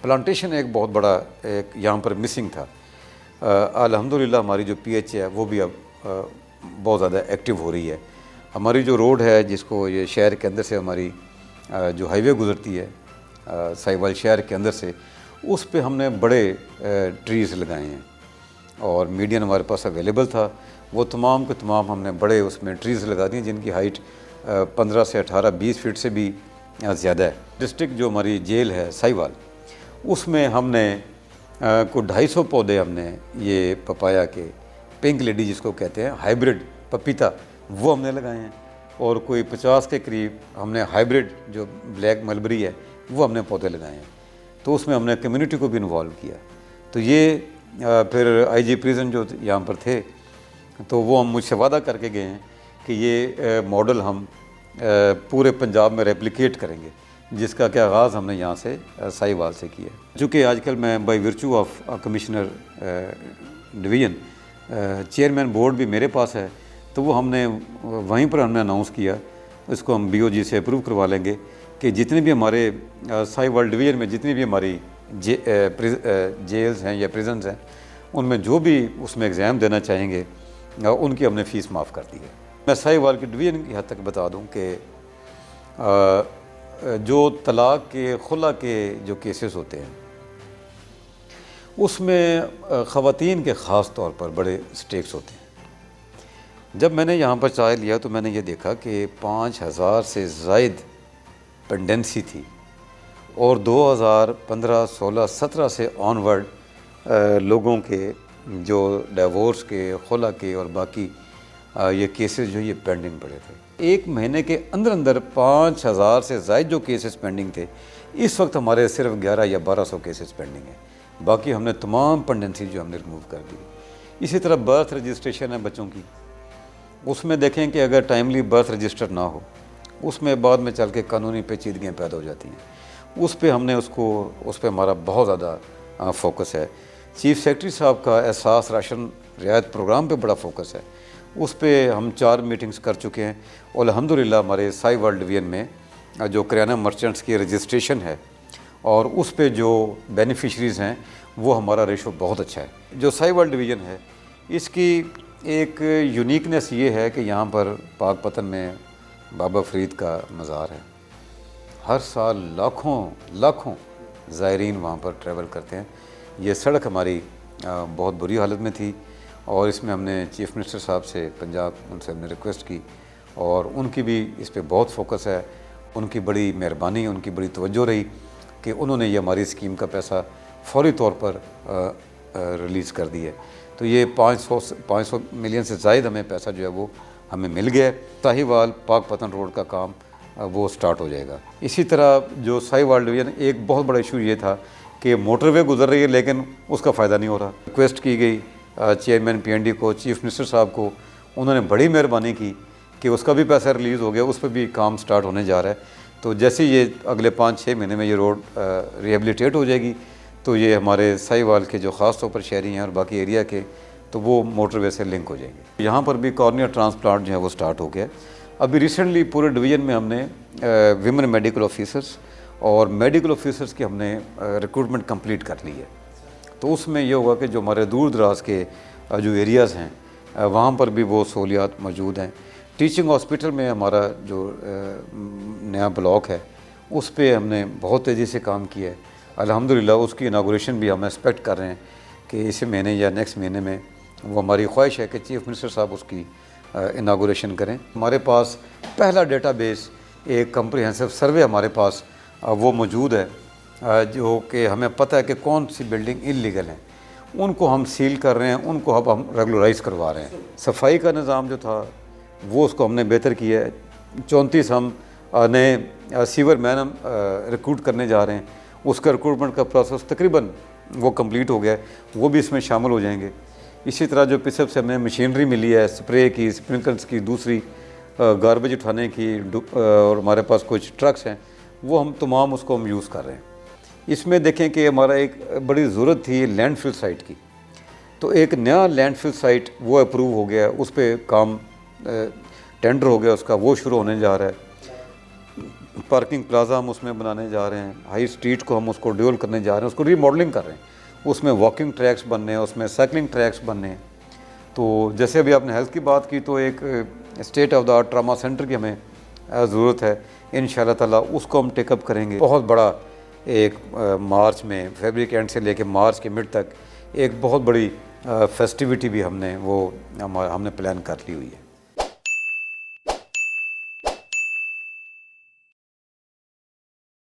Plantation एक बहुत बड़ा एक यहाँ पर मिसिंग था। अल्हम्दुलिल्लाह हमारी जो पीएच है वो भी अब बहुत ज़्यादा एक्टिव हो रही है। हमारी जो रोड है जिसको ये शहर के अंदर से हमारी जो हाईवे गुज़रती है साहिवाल शहर के अंदर से, उस पे हमने बड़े ट्रीज़ लगाए हैं और मीडियन हमारे पास अवेलेबल था, वो तमाम के तमाम हमने बड़े उसमें ट्रीज़ लगा दिए जिनकी हाइट 15 से 18-20 फीट से भी ज़्यादा है। डिस्ट्रिक्ट जो हमारी जेल है साहिवाल, उसमें हमने को 250 पौधे हमने ये पपाया के पिंक लेडी जिसको कहते हैं हाइब्रिड पपीता, वो हमने लगाए हैं और कोई 50 के करीब हमने हाइब्रिड जो ब्लैक मलबरी है वो हमने पौधे लगाए हैं। तो उसमें हमने कम्युनिटी को भी इन्वॉल्व किया। तो ये फिर आईजी प्रिजन जो यहाँ पर थे तो वो हम मुझसे वादा करके गए हैं कि ये मॉडल हम पूरे पंजाब में रेप्लिकेट करेंगे, जिसका क्या आगाज़ हमने यहाँ से साहिवाल से किया। चूँकि आजकल मैं by virtue of commissioner division chairman board भी मेरे पास है, तो वो हमने वहीं पर हमने अनाउंस किया, इसको हम बीओजी से अप्रूव करवा लेंगे कि जितने भी हमारे साहिवाल डिवीज़न में जितनी भी हमारी जेल्स हैं या प्रिजन्स हैं, उनमें जो भी उसमें एग्ज़ाम देना चाहेंगे उनकी हमने फ़ीस माफ़ कर दी है। मैं साहिवाल की डिवीज़न की हद तक बता दूं कि जो तलाक़ के खुला के जो केसेस होते हैं उसमें ख़वातीन के ख़ास तौर पर बड़े स्टेक्स होते हैं। जब मैंने यहाँ पर चाय लिया तो मैंने ये देखा कि 5000 से ज़ायद पेंडेंसी थी और 2015, 16, 17 से ऑनवर्ड लोगों के जो डिवोर्स के, खुला के और बाकी ये केसेस जो ये पेंडिंग पड़े थे। एक महीने के अंदर अंदर 5000 से ज़ायद जो केसेस पेंडिंग थे, इस वक्त हमारे सिर्फ 11 या 1200 केसेस पेंडिंग हैं। बाकी हमने तमाम पेंडेंसी जो हमने रिमूव कर दी। इसी तरह बर्थ रजिस्ट्रेशन है बच्चों की, उसमें देखें कि अगर टाइमली बर्थ रजिस्टर ना हो, उसमें बाद में चल के कानूनी पेचीदगियाँ पैदा हो जाती हैं। उस पर हमने उस पर हमारा बहुत ज़्यादा फोकस है। चीफ सेक्रेटरी साहब का एहसास राशन रियायत प्रोग्राम पे बड़ा फोकस है, उस पर हम 4 मीटिंग्स कर चुके हैं और अल्हम्दुलिल्लाह हमारे साहिवाल डिवीज़न में जो किराना मर्चेंट्स की रजिस्ट्रेशन है और उस पे जो बेनिफिशरीज़ हैं वो हमारा रेशो बहुत अच्छा है। जो साहिवाल डिवीज़न है इसकी एक यूनिकनेस ये है कि यहाँ पर पाकपतन में बाबा फ़रीद का मज़ार है। हर साल लाखों ज़ायरीन वहाँ पर ट्रैवल करते हैं। ये सड़क हमारी बहुत बुरी हालत में थी और इसमें हमने चीफ़ मिनिस्टर साहब से पंजाब उनसे हमने रिक्वेस्ट की और उनकी भी इस पे बहुत फोकस है। उनकी बड़ी मेहरबानी, उनकी बड़ी तवज्जो रही कि उन्होंने ये हमारी स्कीम का पैसा फौरी तौर पर रिलीज़ कर दी है। तो ये 500 मिलियन से ज़ायद हमें पैसा जो है वो हमें मिल गया है। साहिवाल पाकपतन रोड का काम वो स्टार्ट हो जाएगा। इसी तरह जो साहिवाल डिवीज़न, एक बहुत बड़ा इशू ये था कि मोटरवे गुजर रही है लेकिन उसका फ़ायदा नहीं हो रहा। रिक्वेस्ट की गई चेयरमैन पीएनडी को, चीफ मिनिस्टर साहब को, उन्होंने बड़ी मेहरबानी की कि उसका भी पैसा रिलीज़ हो गया, उस पर भी काम स्टार्ट होने जा रहा है। तो जैसे ये अगले 5-6 महीने में ये रोड रिहेबिलिटेट हो जाएगी तो ये हमारे साहिवाल के जो ख़ास तौर पर शहरी हैं और बाकी एरिया के, तो वो मोटरवे से लिंक हो जाएंगे। यहाँ पर भी कॉर्निया ट्रांसप्लांट जो है वो स्टार्ट हो गया। अभी रिसेंटली पूरे डिवीज़न में हमने विमेन मेडिकल ऑफिसर्स और मेडिकल ऑफिसर्स की हमने रिक्रूटमेंट कंप्लीट कर ली है। तो उसमें ये होगा कि जो हमारे दूर दराज के जो एरियाज़ हैं वहाँ पर भी वो सहूलियात मौजूद हैं। टीचिंग हॉस्पिटल में हमारा जो नया ब्लॉक है उस पर हमने बहुत तेज़ी से काम किया है। अल्हम्दुलिल्लाह उसकी इनागोरेशन भी हम एक्सपेक्ट कर रहे हैं कि इसी महीने या नेक्स्ट महीने में वो हमारी ख्वाहिश है कि चीफ मिनिस्टर साहब उसकी इनागोरेशन करें। हमारे पास पहला डेटाबेस, एक कम्प्रिहेंसिव सर्वे हमारे पास वो मौजूद है जो कि हमें पता है कि कौन सी बिल्डिंग इल्लीगल हैं, उनको हम सील कर रहे हैं, उनको अब हम रेगुलराइज़ करवा रहे हैं। सफाई का निज़ाम जो था वो उसको हमने बेहतर किया है। 34 हम नए सीवर मैन हम रिक्रूट करने जा रहे हैं, उसका रिक्रूटमेंट का प्रोसेस तकरीबन वो कंप्लीट हो गया है, वो भी इसमें शामिल हो जाएंगे। इसी तरह जो पिसअप से हमें मशीनरी मिली है, स्प्रे की, स्प्रिंकलर्स की, दूसरी गार्बेज उठाने की और हमारे पास कुछ ट्रक्स हैं, वो हम तमाम उसको हम यूज़ कर रहे हैं। इसमें देखें कि हमारा एक बड़ी ज़रूरत थी लैंडफिल साइट की, तो एक नया लैंडफिल साइट वो अप्रूव हो गया, उस पर काम टेंडर हो गया उसका, वो शुरू होने जा रहा है। पार्किंग प्लाजा हम उसमें बनाने जा रहे हैं, हाई स्ट्रीट को हम उसको ड्यूल करने जा रहे हैं, उसको रीमॉडलिंग कर रहे हैं, उसमें वॉकिंग ट्रैक्स बनने हैं, उसमें साइकिलिंग ट्रैक्स बनने हैं। तो जैसे अभी आपने हेल्थ की बात की, तो एक state of the art trauma centre की हमें ज़रूरत है। इंशाल्लाह ताला उसको हम टेकअप करेंगे। बहुत बड़ा एक मार्च में, फरवरी के एंड से लेके मार्च के मिड तक एक बहुत बड़ी फेस्टिविटी भी हमने प्लान कर ली हुई है।